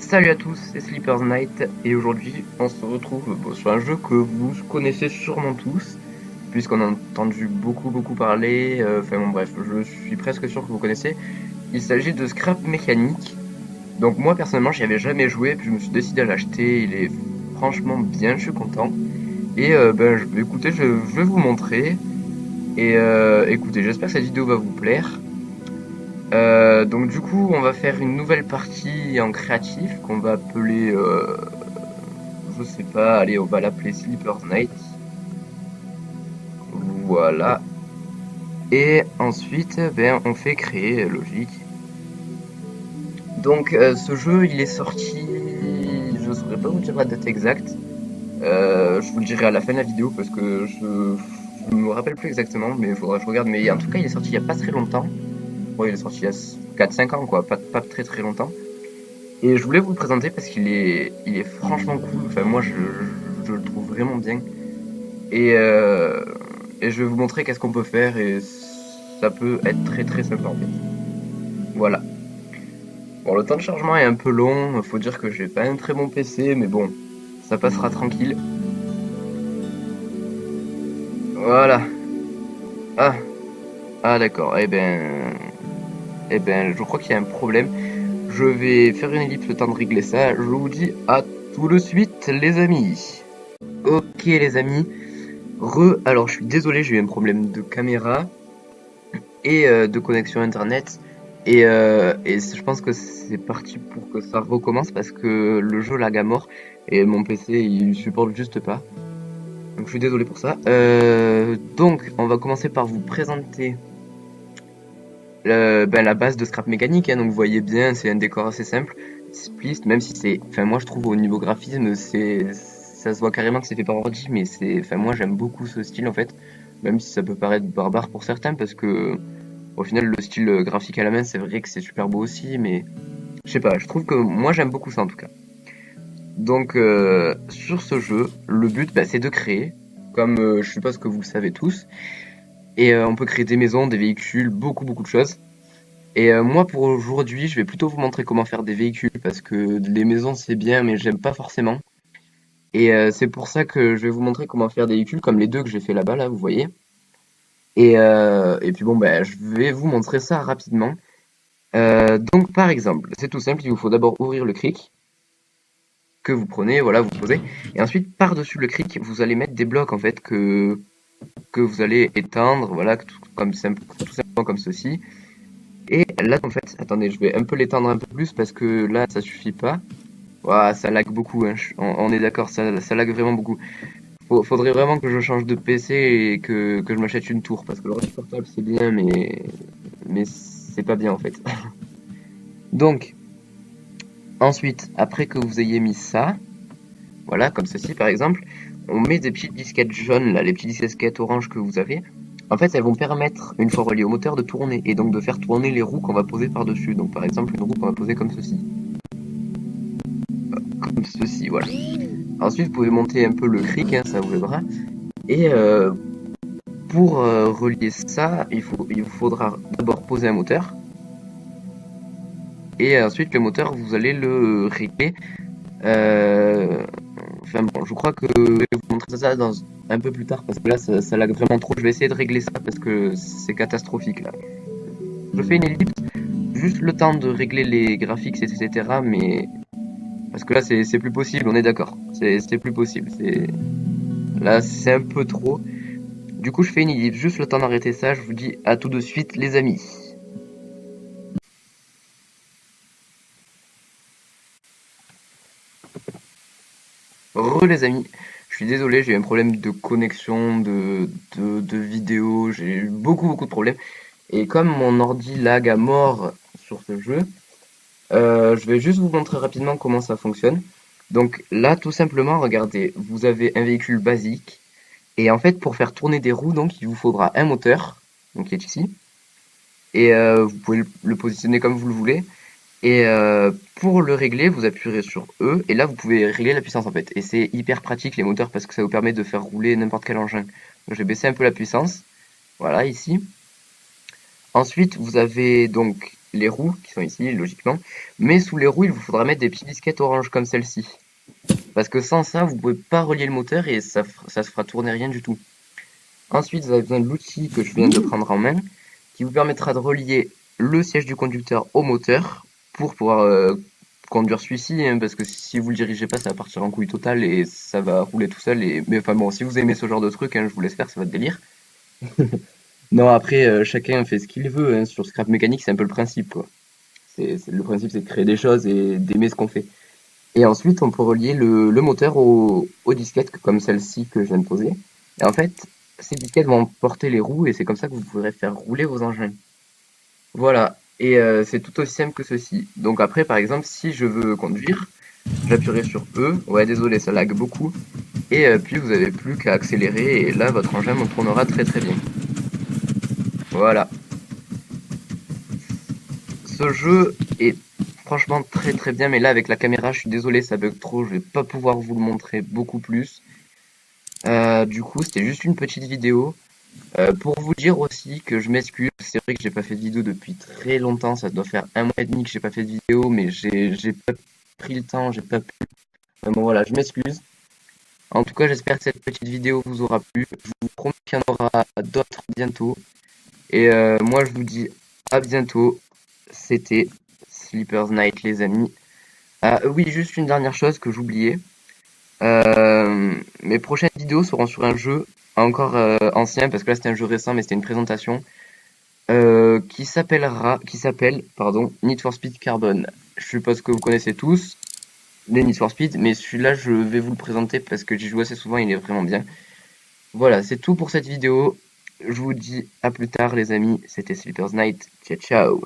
Salut à tous, c'est Sleepers Night et aujourd'hui on se retrouve sur un jeu que vous connaissez sûrement tous puisqu'on a entendu beaucoup parler, enfin bon bref, je suis presque sûr que vous connaissez. Il s'agit de Scrap Mécanique. Donc moi personnellement j'y avais jamais joué puis je me suis décidé à l'acheter, il est franchement bien, je suis content. Et écoutez, je vais vous montrer et écoutez, j'espère que cette vidéo va vous plaire. Donc du coup, on va faire une nouvelle partie en créatif qu'on va appeler, je sais pas, allez, on va l'appeler Sleepers Night. Voilà. Et ensuite, ben, on fait créer, logique. Donc ce jeu, il est sorti, je saurais pas vous dire la date exacte. Je vous le dirai à la fin de la vidéo parce que je me rappelle plus exactement, mais il faudra que je regarde. Mais en tout cas, il est sorti il y a pas très longtemps. Bon, il est sorti il y a 4-5 ans, quoi, pas très longtemps. Et je voulais vous le présenter parce qu'il est franchement cool. Enfin, moi, je le trouve vraiment bien. Et, euh, et je vais vous montrer qu'est-ce qu'on peut faire et ça peut être très sympa en fait. Voilà. Bon, le temps de chargement est un peu long. Faut dire que j'ai pas un très bon PC, mais bon, ça passera tranquille. Voilà. Ah, d'accord. Je crois qu'il y a un problème. Je vais faire une ellipse le temps de régler ça. Je vous dis à tout de suite, les amis. Ok, les amis. Alors je suis désolé, j'ai eu un problème de caméra et de connexion internet. Et je pense que c'est parti pour que ça recommence parce que le jeu lag à mort et mon PC il supporte juste pas. Donc je suis désolé pour ça. Donc on va commencer par vous présenter la base de Scrap Mécanique. Hein. Donc vous voyez bien, c'est un décor assez simple, simpliste, même si c'est. Enfin moi je trouve au niveau graphisme, ça se voit carrément que c'est fait par ordi, mais enfin moi j'aime beaucoup ce style en fait, même si ça peut paraître barbare pour certains, parce que au final le style graphique à la main, c'est vrai que c'est super beau aussi, mais je sais pas, je trouve que moi j'aime beaucoup ça en tout cas. Donc sur ce jeu, le but bah, c'est de créer, comme je suppose que vous le savez tous, et on peut créer des maisons, des véhicules, beaucoup de choses. Et moi pour aujourd'hui, je vais plutôt vous montrer comment faire des véhicules parce que les maisons c'est bien mais j'aime pas forcément. Et c'est pour ça que je vais vous montrer comment faire des véhicules comme les deux que j'ai fait là-bas là, vous voyez. Et puis bon ben je vais vous montrer ça rapidement. Donc par exemple, c'est tout simple, il vous faut d'abord ouvrir le cric que vous prenez, voilà, vous posez. Et ensuite par-dessus le cric, vous allez mettre des blocs en fait que vous allez éteindre, voilà, tout simplement comme ceci. Et là en fait, attendez, je vais un peu l'étendre un peu plus parce que là ça suffit pas. Ouah, ça lag beaucoup, hein. On est d'accord, ça lag vraiment beaucoup. Faudrait vraiment que je change de PC et que je m'achète une tour, parce que le portable c'est bien, mais c'est pas bien en fait. Donc, ensuite, après que vous ayez mis ça, voilà, comme ceci par exemple, on met des petites disquettes jaunes, là, les petites disquettes oranges que vous avez. En fait, elles vont permettre, une fois reliées au moteur, de tourner, et donc de faire tourner les roues qu'on va poser par-dessus. Donc par exemple, une roue qu'on va poser comme ceci. Comme ceci, voilà. Ensuite, vous pouvez monter un peu le cric, hein, ça vous aidera. Et pour relier ça, il vous faudra d'abord poser un moteur. Et ensuite, le moteur, vous allez le régler. Euh, Enfin bon, je crois que je vais vous montrer ça un peu plus tard parce que là, ça lag vraiment trop. Je vais essayer de régler ça parce que c'est catastrophique là. Je fais une ellipse, juste le temps de régler les graphiques, etc. Mais parce que là, c'est plus possible, on est d'accord. C'est plus possible. Là, c'est un peu trop. Du coup, je fais une ellipse, juste le temps d'arrêter ça. Je vous dis à tout de suite, les amis. Les amis, je suis désolé, j'ai eu un problème de connexion, de vidéo, j'ai eu beaucoup de problèmes. Et comme mon ordi lag à mort sur ce jeu, je vais juste vous montrer rapidement comment ça fonctionne. Donc là, tout simplement, regardez, vous avez un véhicule basique. Et en fait, pour faire tourner des roues, donc il vous faudra un moteur, donc qui est ici. Et vous pouvez le positionner comme vous le voulez. Et pour le régler, vous appuierez sur E et là vous pouvez régler la puissance en fait. Et c'est hyper pratique les moteurs parce que ça vous permet de faire rouler n'importe quel engin. Donc, je vais baisser un peu la puissance. Voilà ici. Ensuite vous avez donc les roues, qui sont ici, logiquement, mais sous les roues, il vous faudra mettre des petites disquettes orange comme celle-ci. Parce que sans ça, vous pouvez pas relier le moteur et ça se fera tourner rien du tout. Ensuite, vous avez besoin de l'outil que je viens de prendre en main, qui vous permettra de relier le siège du conducteur au moteur pour pouvoir conduire celui-ci, hein, parce que si vous le dirigez pas, ça va partir en couille totale et ça va rouler tout seul. Mais enfin bon, si vous aimez ce genre de truc, hein, je vous laisse faire, c'est votre délire. Non, après, chacun fait ce qu'il veut, hein. Sur Scrap Mécanique, c'est un peu le principe, quoi. Le principe, c'est de créer des choses et d'aimer ce qu'on fait. Et ensuite, on peut relier le moteur aux disquettes, comme celle-ci que je viens de poser. Et en fait, ces disquettes vont porter les roues et c'est comme ça que vous pourrez faire rouler vos engins. Voilà. Et c'est tout aussi simple que ceci. Donc après, par exemple, si je veux conduire, j'appuierai sur E. Ouais, désolé, ça lag beaucoup. Et puis, vous n'avez plus qu'à accélérer et là, votre engin tournera très très bien. Voilà. Ce jeu est franchement très très bien, mais là, avec la caméra, je suis désolé, ça bug trop. Je vais pas pouvoir vous le montrer beaucoup plus. Du coup, c'était juste une petite vidéo. Pour vous dire aussi que je m'excuse, c'est vrai que j'ai pas fait de vidéo depuis très longtemps, ça doit faire un mois et demi que j'ai pas fait de vidéo, mais j'ai pas pris le temps, j'ai pas pu. Bon voilà, je m'excuse. En tout cas, j'espère que cette petite vidéo vous aura plu. Je vous promets qu'il y en aura d'autres bientôt. Et moi, je vous dis à bientôt. C'était Sleepers Night, les amis. Oui, juste une dernière chose que j'oubliais. Mes prochaines vidéos seront sur un jeu encore ancien, parce que là c'était un jeu récent, mais c'était une présentation, qui s'appelle, pardon, Need for Speed Carbon. Je suppose que vous connaissez tous les Need for Speed, mais celui-là je vais vous le présenter parce que j'y joue assez souvent, il est vraiment bien. Voilà, c'est tout pour cette vidéo. Je vous dis à plus tard les amis, c'était Sleepers Night. Ciao ciao.